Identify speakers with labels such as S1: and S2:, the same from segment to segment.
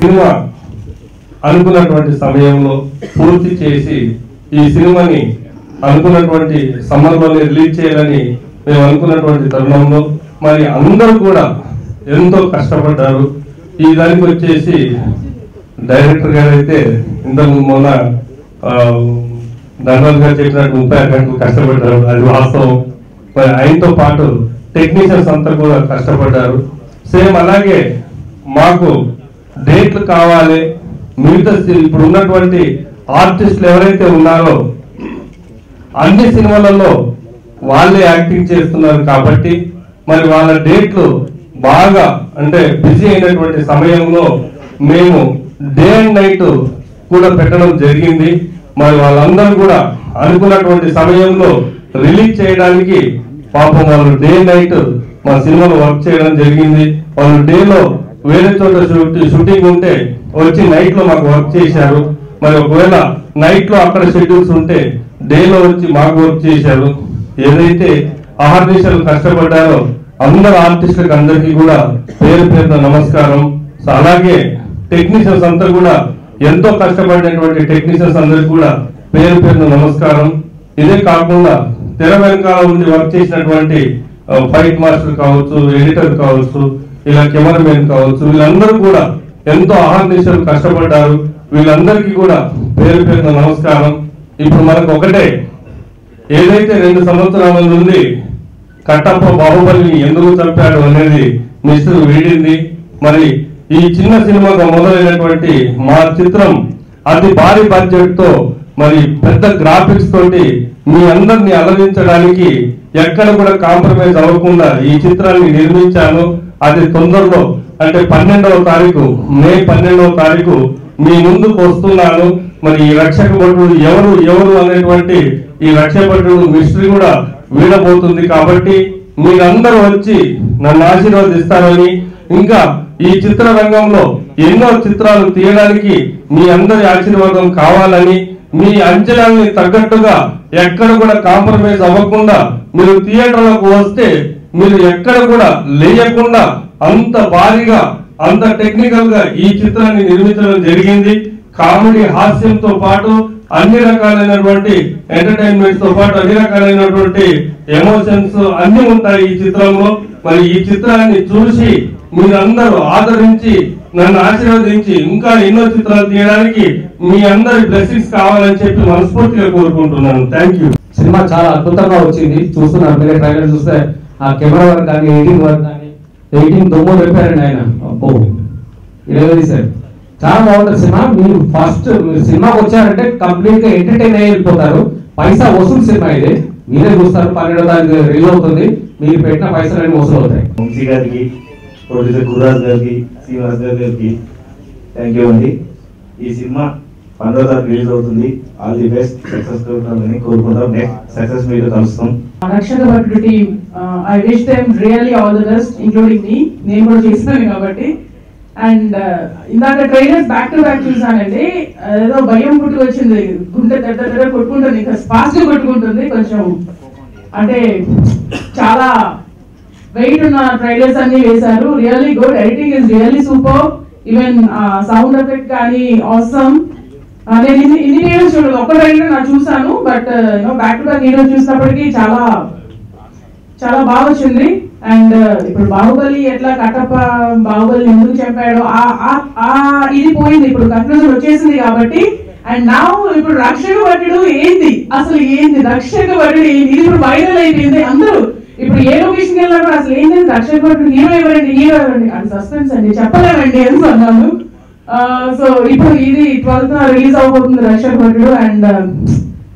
S1: Cinema అనుకున్నటువంటి సమయంలో పూర్తి చేసి ఈ సినిమాని అనుకున్నటువంటి సమ్మర్లోనే రిలీజ్ చేయాలని మేము అనుకున్నటువంటి తరుణంలో మరి అందరూ కూడా ఎంతో కష్టపడ్డారు. ఈ దానికి వచ్చేసి డైరెక్టర్ గారు అయితే ఇంతకు మొన్న ధన్వాద్ గారు చెప్పినట్టు 36 గంటలు కష్టపడ్డారు, అది వాస్తవం. మరి ఆయనతో పాటు టెక్నీషియన్స్ అంతా కూడా కష్టపడ్డారు. సేమ్ అలాగే మాకు డేట్లు కావాలి, మిగతా ఇప్పుడు ఉన్నటువంటి ఆర్టిస్టులు ఎవరైతే ఉన్నారో అన్ని సినిమాలలో వాళ్ళే యాక్టింగ్ చేస్తున్నారు కాబట్టి మరి వాళ్ళ డేట్లు బాగా అంటే బిజీ అయినటువంటి సమయంలో మేము డే అండ్ నైట్ కూడా పెట్టడం జరిగింది. మరి వాళ్ళందరూ కూడా అనుకున్నటువంటి సమయంలో రిలీజ్ చేయడానికి పాపం వాళ్ళు డే నైట్ మా సినిమాలో వర్క్ చేయడం జరిగింది. వాళ్ళు డేలో వేరే చోట షూటింగ్ ఉంటే వచ్చి నైట్ లో మాకు వర్క్ చేశారు. మరి ఒకవేళ నైట్ లో అక్కడ షెడ్యూల్స్ ఉంటే డేలో వచ్చి మాకు వర్క్ చేశారు. ఏదైతే అహర్నిశలు కష్టపడ్డారో అందరు ఆర్టిస్టులకు అందరికీ కూడా పేరు పేరున నమస్కారం. అలాగే టెక్నీషియన్స్ అంతా కూడా ఎంతో కష్టపడినటువంటి టెక్నీషియన్స్ అందరికి కూడా పేరు పేరున నమస్కారం. ఇదే కాకుండా తెర వెనకాల ఉండి వర్క్ చేసినటువంటి ఫైట్ మాస్టర్ కావచ్చు, ఎడిటర్ కావచ్చు, ఇలా కెమెరామెన్ కావచ్చు, వీళ్ళందరూ కూడా ఎంతో అహర్నిశలు కష్టపడ్డారు. వీళ్ళందరికీ కూడా పేరు పేరున నమస్కారం. ఇప్పుడు మనకు ఒకటే, ఏదైతే 2 సంవత్సరాల నుండి కట్టప్ప బాహుబలిని ఎందుకు చంపాడు అనేది మిస్టర్ వీడింది. మరి ఈ చిన్న సినిమాగా మొదలైనటువంటి మా చిత్రం అతి భారీ బడ్జెట్ తో మరి పెద్ద గ్రాఫిక్స్ తోటి మీ అందరినీ అలరించడానికి ఎక్కడ కూడా కాంప్రమైజ్ అవ్వకుండా ఈ చిత్రాన్ని నిర్మించాను. అది తొందరలో అంటే 12వ తారీఖు మే 12వ తారీఖు మీ ముందుకు వస్తున్నాను. మరి ఈ రక్షక భటుడు ఎవరు అనేటువంటి ఈ రక్షక భటుడు మిస్టరీ కూడా వీడబోతుంది. కాబట్టి మీరందరూ వచ్చి నన్ను ఆశీర్వదిస్తారని, ఇంకా ఈ చిత్ర రంగంలో ఎన్నో చిత్రాలు తీయడానికి మీ అందరి ఆశీర్వాదం కావాలని, మీ అంచనాల్ని తగ్గట్టుగా ఎక్కడ కూడా కాంప్రమైజ్ అవ్వకుండా మీరు థియేటర్లకు వస్తే మీరు ఎక్కడ కూడా లేయకుండా అంత భారీగా అంత టెక్నికల్ గా ఈ చిత్రాన్ని నిర్మించడం జరిగింది. కామెడీ హాస్యంతో పాటు అన్ని రకాలైనటువంటి ఎంటర్టైన్మెంట్స్ తో పాటు అన్ని రకాలైనటువంటి ఎమోషన్స్ అన్ని ఉంటాయి ఈ చిత్రంలో. మరి ఈ చిత్రాన్ని చూసి మీరందరూ ఆదరించి నన్ను ఆశీర్వదించి ఇంకా ఎన్నో చిత్రాలు తీయడానికి మీ అందరి బ్లెస్సింగ్స్ కావాలని చెప్పి మనస్ఫూర్తిగా కోరుకుంటున్నాను. Thank you.
S2: సినిమా చాలా అద్భుతంగా వచ్చింది. చూస్తున్నారు మీరే ట్రైలర్ చూస్తే ఆ కెమెరా వర్క్ కానీ ఎడిటింగ్ వర్క్ కానీ దొమ్ము రేపారండి ఆయన. అబ్బో ఇరవై సార్ చాలా బాగుంటుంది సినిమా. మీరు సినిమాకి వచ్చారంటే కంప్లీట్ గా ఎంటర్టైన్ అయ్యి వెళ్ళిపోతారు. పైసా వసూలు సినిమా ఇది, మీరే చూస్తారు. 12వ తారీఖు రిలీజ్ అవుతుంది. మీరు పెట్టిన పైసలు అన్ని వసూలు అవుతాయి.
S3: వంశీ గారికి, ప్రొడ్యూసర్ గురురాజ్ గారికి, శ్రీనివాస్ గారికి థ్యాంక్ యూ అండి. ఈ సినిమా 12వ తారీఖు రిలీజ్ అవుతుంది. ఆల్ ది బెస్ట్, సక్సెస్ కావాలని కోరుకుంటాం. నెక్స్ట్ సక్సెస్ మీతో కలుస్తాం.
S4: Rakshaka Bhatudu team, I wish them really all the best, including me. నేను కూడా చేస్తున్నాను కాబట్టి. అండ్ ఇందాక ట్రైలర్స్ బ్యాక్ టు బ్యాక్ చూసానండి. ఏదో భయం పుట్టుకొచ్చింది, గుండె దగ్గర కొట్టుకుంటుంది, ఇంకా ఫాస్ట్ గా కొట్టుకుంటుంది. కొంచెం అంటే చాలా వెయిట్ ఉన్న ట్రైలర్స్ అన్ని వేశారు. Really good, editing is really super. Even sound effect కానీ ఆసమ్. నేను ఇన్ని ట్రైలర్స్ చూడలేదు, ఒక్క ట్రైలర్ నాకు చూసాను. But back to back hero చూసినప్పటికీ చాలా చాలా బాగా వచ్చింది. అండ్ ఇప్పుడు బాహుబలి ఎట్లా కట్టప్ప బాహుబలి ఎందుకు చెప్పాడో ఇది పోయింది, ఇప్పుడు కన్క్లూజన్ వచ్చేసింది కాబట్టి. అండ్ నా ఇప్పుడు రక్షక భటుడు ఏంది, అసలు ఏంది రక్షక భటుడు ఏంది, ఇది ఇప్పుడు వైరల్ అయిపోయింది. అందరూ ఇప్పుడు ఏ లొకేషన్ కి వెళ్ళినప్పుడు అసలు ఏంటి రక్షక భటుడు హీరో ఎవరండి, హీరో ఎవరండి, అది సస్పెన్స్ అండి, చెప్పలేమండి అని అన్నాను. సో ఇప్పుడు ఇది 12th రిలీజ్ అవబోతుంది రక్షక భటుడు. అండ్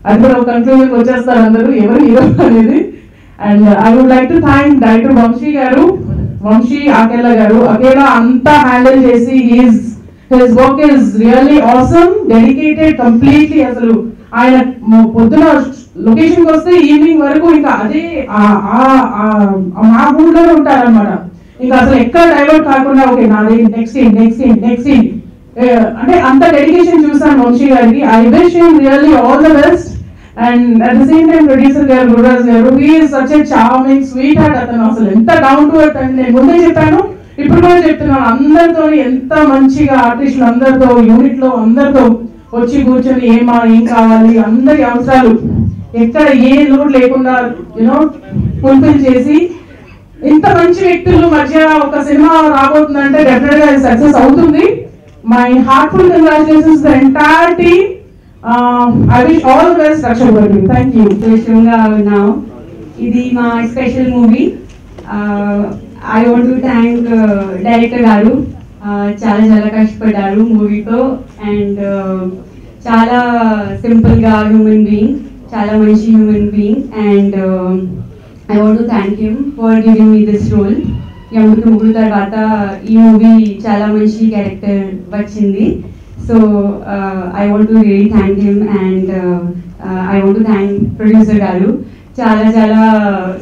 S4: అది కూడా ఒక కన్క్లూజన్ వచ్చేస్తారు అందరూ ఎవరు హీరో అనేది. And I would like to thank Director Vamshi Akela garu. Akela anta handle chesi, his work is really awesome, dedicated completely. Asalu ayana podduna location ki vaste evening varaku inka ade maa mood lo untaru annamata. Inka asalu ekkada divert kaakunda okay naade next scene ante anta dedication chusanu Vamshi gariki. I wish him really all the best. And at the same time producer garu Gururaz garu, he is such a charming sweetheart. Atanu asalu enta down to earth and nenu munde cheppanu ఇప్పుడు కూడా చెప్తున్నాను, అందరితో ఎంత మంచిగా ఆర్టిస్టులు అందరితో unit లో అందరితో వచ్చి కూర్చొని ఏం కావాలి అందరి అవసరాలు ఎక్కడ ఏ లోడ్ లేకుండా యూనో ఫుల్ఫిల్ చేసి ఇంత మంచి వ్యక్తుల మధ్య ఒక సినిమా రాబోతుందంటే డెఫినెట్ గా సక్సెస్ అవుతుంది. My heartful congratulations the entire team. I wish all the best, Raksha Bharti. Thank you.
S5: Now, ఇది మా special movie. I want to thank director గారు. చాలా చాలా కష్టపడ్డారు మూవీతో అండ్ చాలా సింపుల్ గా హ్యూమన్ బీయింగ్, చాలా మంచి human being and I want to thank him for giving me this role. యముడికి ముగ్గురు తర్వాత ఈ మూవీ చాలా మంచి క్యారెక్టర్ వచ్చింది. So I want to really thank him and I want to thank producer garu. Chala chala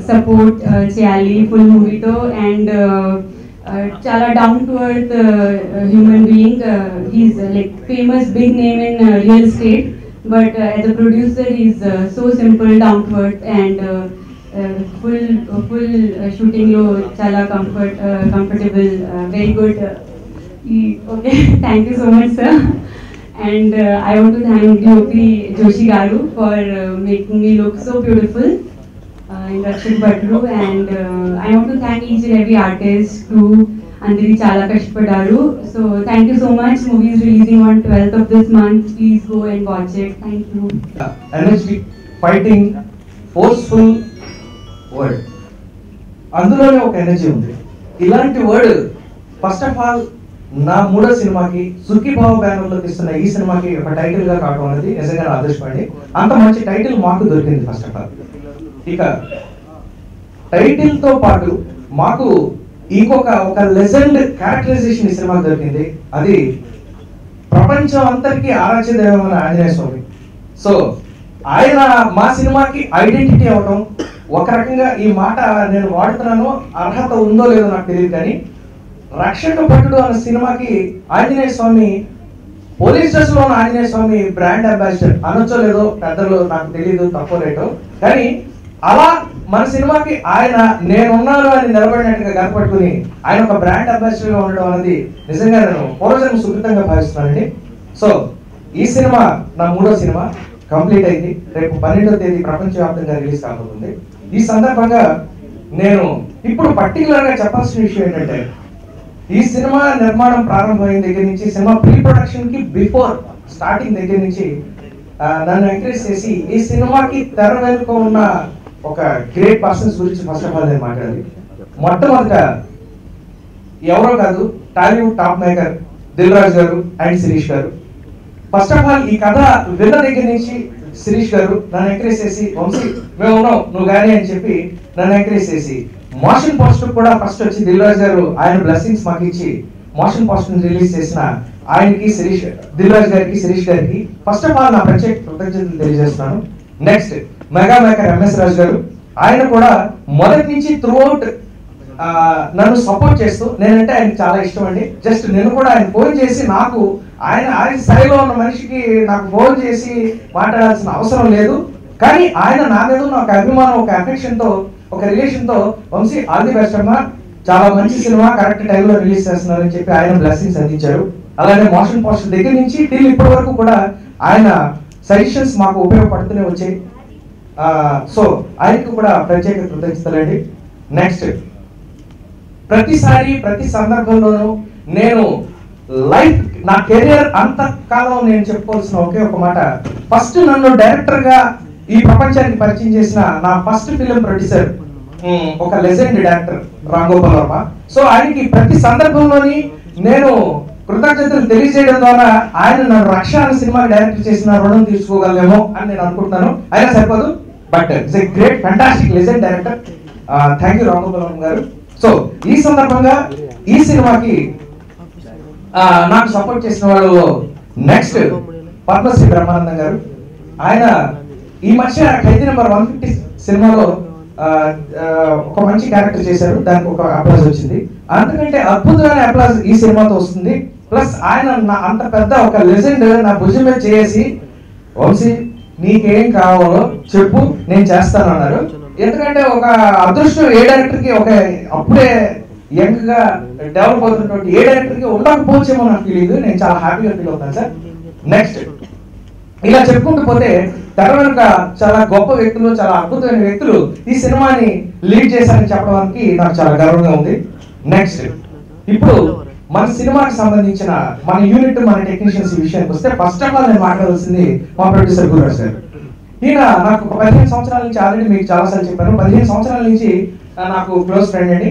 S5: support cheyali full movie to and chala down to earth human being. He's like famous big name in real estate, but as a producer he's so simple, down to earth and full shooting lo chala comfortable, very good. Okay, thank you so much, sir. And I want to thank DOP Joshi Garu for making me look so beautiful in Raksha Bharti. And I want to thank each and every artist too. Andri chala kashpadaru. So thank you so much. Movie is releasing on 12th of this month. Please go and watch it. Thank you.
S6: Energy, fighting, forceful word. అందులోనే ఒక energy ఉంది. ఇలాంటి word first of all నా మూడో సినిమాకి Sukhibhava banner లో తీస్తున్న ఈ సినిమాకి ఒక టైటిల్ గా కావడం అనేది నిజంగా అదృష్టపడి అంత మంచి టైటిల్ మాకు దొరికింది. ఫస్ట్ ఆఫ్ ఆల్ ఇక టైటిల్ తో పాటు మాకు ఒక లెజెండ్ క్యారెక్టరైజేషన్ ఈ సినిమాకి దొరికింది. అది ప్రపంచం అంతటికీ ఆరాధ్య దైవమైన ఆంజనేయ స్వామి. సో ఆయన మా సినిమాకి ఐడెంటిటీ అవడం, ఒక రకంగా ఈ మాట నేను వాడుతున్నాను అర్హత ఉందో లేదో నాకు తెలియదు, కానీ రక్షక భటుడు అనే సినిమాకి ఆంజనేయ స్వామి పోలీస్ డ్రెస్ లో ఉన్న ఆంజనేయ స్వామి బ్రాండ్ అంబాసిడర్ అనొచ్చో లేదో పెద్దలు నాకు తెలియదు, తప్పో రేటో, కానీ అలా మన సినిమాకి ఆయన నేనున్నాను అని నిలబడినట్టుగా కనపట్టుకుని ఆయన ఒక బ్రాండ్ అంబాసిడర్ గా ఉండడం అనేది నిజంగా నేను పూర్వజన్మ సుకృతంగా భావిస్తున్నానండి. సో ఈ సినిమా నా మూడో సినిమా కంప్లీట్ అయింది. రేపు 12వ తేదీ ప్రపంచవ్యాప్తంగా రిలీజ్ కాబోతుంది. ఈ సందర్భంగా నేను ఇప్పుడు పర్టికులర్ గా చెప్పాల్సిన విషయం ఏంటంటే, ఈ సినిమా నిర్మాణం ప్రారంభమైన దగ్గర నుంచి సినిమా ప్రీ ప్రొడక్షన్ కి బిఫోర్ స్టార్టింగ్ దగ్గర నుంచి నన్ను ఎంకరేజ్ చేసి ఈ సినిమాకి తెర వెనుక ఉన్న ఒక గ్రేట్ పర్సన్స్ గురించి ఫస్ట్ ఆఫ్ ఆల్ నేను మాట్లాడాలి. మొట్టమొదట ఎవరో కాదు, Tollywood top maker Dil Raju గారు అండ్ శిరీష్ గారు. ఫస్ట్ ఆఫ్ ఆల్ ఈ కథ విన్న దగ్గర నుంచి శిరీష్ గారు నన్ను ఎంకరేజ్ చేసి, వంశీ మేము ఉన్నాం నువ్వు గానీ అని చెప్పి నన్ను ఎంకరేజ్ చేసి, మోషన్ పోస్టర్ కూడా ఫస్ట్ వచ్చి దిల్ రాజు గారు ఆయన బ్లెస్సింగ్స్ మాకు ఇచ్చి మోషన్ పోస్టర్ రిలీజ్ చేసిన ఆయనకి దిల్ రాజు గారికి శిరీష్ గారికి ఫస్ట్ ఆఫ్ ఆల్ నా ప్రత్యేక కృతజ్ఞతలు తెలియజేస్తున్నాను. నెక్స్ట్ మెగా మేకర్ ఎంఎస్ రాజు గారు, ఆయన కూడా మొదటి నుంచి త్రూ అవుట్ నన్ను సపోర్ట్ చేస్తూ, నేనంటే ఆయనకి చాలా ఇష్టం అండి. జస్ట్ నేను కూడా ఆయన ఫోన్ చేసి నాకు ఆయన స్థాయిలో ఉన్న మనిషికి నాకు ఫోన్ చేసి మాట్లాడాల్సిన అవసరం లేదు, కానీ ఆయన నా మీద ఉన్న ఒక అభిమానం, ఒక అఫెక్షన్ తో, ఒక రిలేషన్ తో వంశీ ఆల్ ది బెస్ట్ అమ్మా, చాలా మంచి సినిమా కరెక్ట్ టైంలో రిలీజ్ చేస్తున్నారని చెప్పి ఆయన బ్లెస్సింగ్స్ అందించారు. అలాగే మోషన్ పోస్టర్ దగ్గర నుంచి టిల్ ఇప్పటి వరకు కూడా ఆయన సజెషన్స్ మాకు ఉపయోగపడుతూనే వచ్చాయి. సో ఆయనకు కూడా ప్రత్యేక కృతజ్ఞతలండి. నెక్స్ట్ ప్రతిసారి ప్రతి సందర్భంలోనూ నేను లైఫ్ నా కెరియర్ అంత కాలం నేను చెప్పుకోవాల్సిన ఒకే ఒక మాట, ఫస్ట్ నన్ను డైరెక్టర్ గా ఈ ప్రపంచానికి పరిచయం చేసిన నా ఫస్ట్ ఫిలిం ప్రొడ్యూసర్ ఒక legend director Ram Gopal Varma. So ఆయనకి ప్రతి సందర్భంలోని నేను కృతజ్ఞతలు తెలియజేయడం ద్వారా ఆయన నన్ను రక్ష అనే సినిమాకి డైరెక్టర్ చేసిన రుణం తీసుకోగలమేమో అని నేను అనుకుంటున్నాను. అయినా సరిపోదు, but it's a great fantastic legend director. Thank you Ram Gopal Varma గారు. సో ఈ సందర్భంగా ఈ సినిమాకి నాకు సపోర్ట్ చేసిన వాళ్ళు నెక్స్ట్ పద్మశ్రీ బ్రహ్మానందం గారు. ఆయన ఈ మధ్య ఖైదీ నెంబర్ 150 సినిమాలో ఒక మంచి క్యారెక్టర్ చేశారు, దానికి ఒక అప్లాజ్ వచ్చింది. అంతకంటే అద్భుతమైన అప్లాజ్ ఈ సినిమాతో వస్తుంది. ప్లస్ ఆయన అంత పెద్ద ఒక లెజెండ్ నా భుజం మీద చేసి, వంశీ నీకేం కావాలో చెప్పు నేను చేస్తాను అన్నారు. ఎందుకంటే ఒక అదృష్టం ఏ డైరెక్టర్ కి ఒక అప్పుడే యంగ్ గా డెవలప్ అవుతున్నటువంటి ఏ డైరెక్టర్ కి ఉండకపోవచ్చేమో నాకు ఫీలింగ్. నేను చాలా హ్యాపీగా ఫీల్ అవుతాను సార్. నెక్స్ట్ ఇలా చెప్పుకుంటూ పోతే తెర వెనుక చాలా గొప్ప వ్యక్తులు, చాలా అద్భుతమైన వ్యక్తులు ఈ సినిమాని లీడ్ చేశారని చెప్పడానికి నాకు చాలా గర్వంగా ఉంది. నెక్స్ట్ ఇప్పుడు మన సినిమాకి సంబంధించిన మన యూనిట్, మన టెక్నీషియన్స్ విషయానికి వస్తే ఫస్ట్ ఆఫ్ ఆల్ నేను మాట్లాడాల్సింది మా ప్రొడ్యూసర్ గురురాజ్ గారు. ఈయన నాకు 15 సంవత్సరాల నుంచి, ఆల్రెడీ మీకు చాలాసార్లు చెప్పాను, 15 సంవత్సరాల నుంచి నాకు క్లోజ్ ఫ్రెండ్ అండి.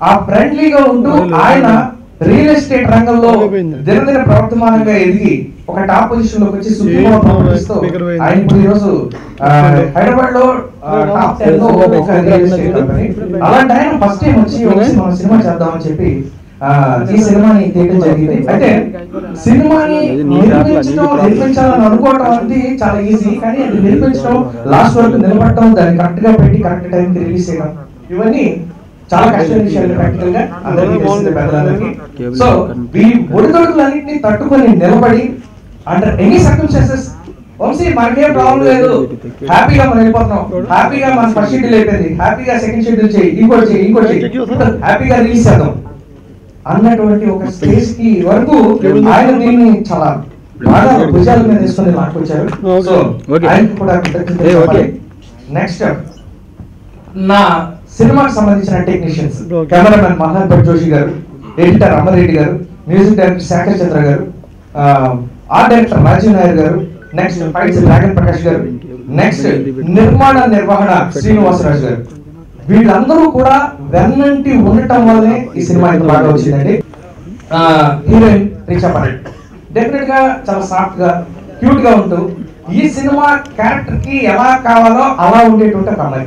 S6: ఆ ఫ్రెండ్లీగా ఉంటూ ఆయన రియల్ ఎస్టేట్ రంగంలో దినదిన ప్రవర్తమానంగా ఎదిగి ఒక టాప్ పొజిషన్ లోకి వచ్చి సుప్రీం ప్రాపర్టీస్ తో ఆయన ఇప్పుడు ఈరోజు హైదరాబాద్ లో టాప్ 10 లో ఒక రియల్ ఎస్టేట్ కంపెనీ. అలాంటి ఆయన ఫస్ట్ టైం వచ్చి మన సినిమా చేద్దామని చెప్పి ఈ సినిమాని తీయడం జరిగింది. అయితే సినిమాని నిర్మించాలని అనుకోవడం అనేది చాలా ఈజీ, కానీ అది నిర్మించడం, లాస్ట్ వరకు నిలబడటం, దాన్ని కరెక్ట్ గా పెట్టి కరెక్ట్ టైంకి రిలీజ్ చేయడం, ఇవన్నీ చాలా కష్టమైన విషయాలు ప్రాక్టికల్ గా అందరికీ తెలిసిందే పెద్దలందరికీ. సో ఈ ఒడిదొడుకులన్నింటినీ తట్టుకొని నిలబడి అండర్ ఎనీ సర్కమ్స్టాన్సెస్ వంశీ మనకేం ప్రాబ్లం లేదు, హ్యాపీగా మనం వెళ్ళిపోతున్నాం, హ్యాపీగా మన ఫస్ట్ షెడ్యూల్ అయిపోయింది, హ్యాపీగా సెకండ్ షెడ్యూల్ చేయి, ఇంకోటి హ్యాపీగా రిలీజ్ చేద్దాం అన్నటువంటి ఒక స్టేజ్ కి వరకు ఆయన దీన్ని చాలా బాగా భుజాల మీద తీసుకొని మాట్లాడుకొచ్చారు. సో ఆయనకు కూడా కృతజ్ఞతలు చెప్పాలి. నెక్స్ట్ నా సినిమాకి సంబంధించిన టెక్నీషియన్స్, కెమెరామెన్ మల్హార్ జోషి గారు, ఎడిటర్ అమరెడ్డి గారు, మ్యూజిక్ డైరెక్టర్ శేఖర్ చంద్ర గారు, ఆర్ట్ డైరెక్టర్ రాజీవ్ నాయర్ గారు, నెక్స్ట్ ఫైట్స్ డ్రాగన్ ప్రకాష్ గారు, నెక్స్ట్ నిర్మాణ నిర్వహణ శ్రీనివాసరాజు గారు, వీళ్ళందరూ కూడా వెన్నంటి ఉండటం వల్లే ఈ సినిమా ఇంత బాగా వచ్చిందండి. హీరోయిన్ రిచా పటేల్ డెఫినెట్ గా చాలా సాఫ్ట్ గా, క్యూట్ గా ఉంటూ ఈ సినిమా క్యారెక్టర్ కి ఎలా కావాలో అలా ఉండేటువంటి ఒక అమ్మాయి.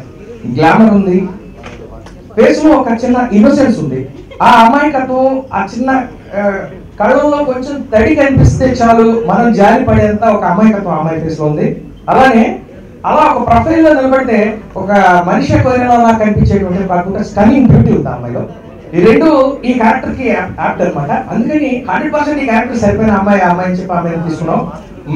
S6: గ్లామర్ ఉంది, ఫేస్ లో ఒక చిన్న ఇన్నోసెన్స్ ఉంది, ఆ అమాయకత్వం, ఆ చిన్న కళ్ళల్లో కొంచెం తడి కనిపిస్తే చాలు మనం జారి పడేంత ఒక అమాయకత్వం అమ్మాయి ఫేస్ లో ఉంది. అలానే అలా ఒక ప్రొఫైల్ లో నిలబడితే ఒక మనిషి కోరినలా కనిపించేటువంటి కాకుండా స్టన్నింగ్ బ్యూటీ ఉంది అమ్మాయిలో. ఈ రెండు ఈ క్యారెక్టర్ కి యాప్ట్ అనమాట. అందుకని 100% ఈ క్యారెక్టర్ సరిపోయిన అమ్మాయి చెప్పి అమ్మాయిని తీసుకున్నాం.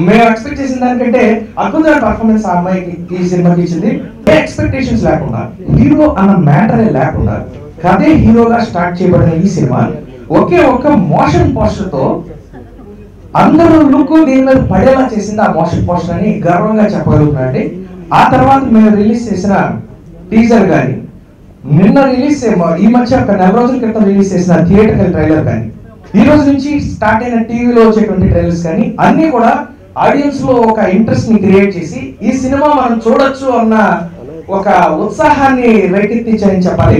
S6: మేము ఎక్స్పెక్ట్ చేసిన దానికంటే అద్భుతమైన పర్ఫార్మెన్స్ ఆ అమ్మాయికి ఈ సినిమాకి ఇచ్చింది. ఏ ఎక్స్పెక్టేషన్స్ లేకుండా, హీరో అన్న మ్యాటరే లేకుండా కథే హీరోగా స్టార్ట్ చేయబడిన ఈ సినిమా ఒకే ఒక్క మోషన్ పోస్టర్ తో అందరూ లుక్ దీని మీద పడేలా చేసింది ఆ మోషన్ పోస్టర్ అని గర్వంగా చెప్పగలుగుతున్నాండి. ఆ తర్వాత మేము రిలీజ్ చేసిన టీజర్ కానీ, నిన్న రిలీజ్ ఈ మధ్య ఒక 4 రోజుల క్రితం రిలీజ్ చేసిన థియేటర్కల్ ట్రైలర్ కానీ, ఈ రోజు నుంచి స్టార్ట్ అయిన టీవీలో వచ్చేటువంటి ట్రైలర్స్ కానీ అన్ని కూడా ఆడియన్స్ లో ఒక ఇంట్రెస్ట్ ని క్రియేట్ చేసి ఈ సినిమా మనం చూడొచ్చు అన్న ఒక ఉత్సాహాన్ని రేకెత్తించాయని చెప్పాలి.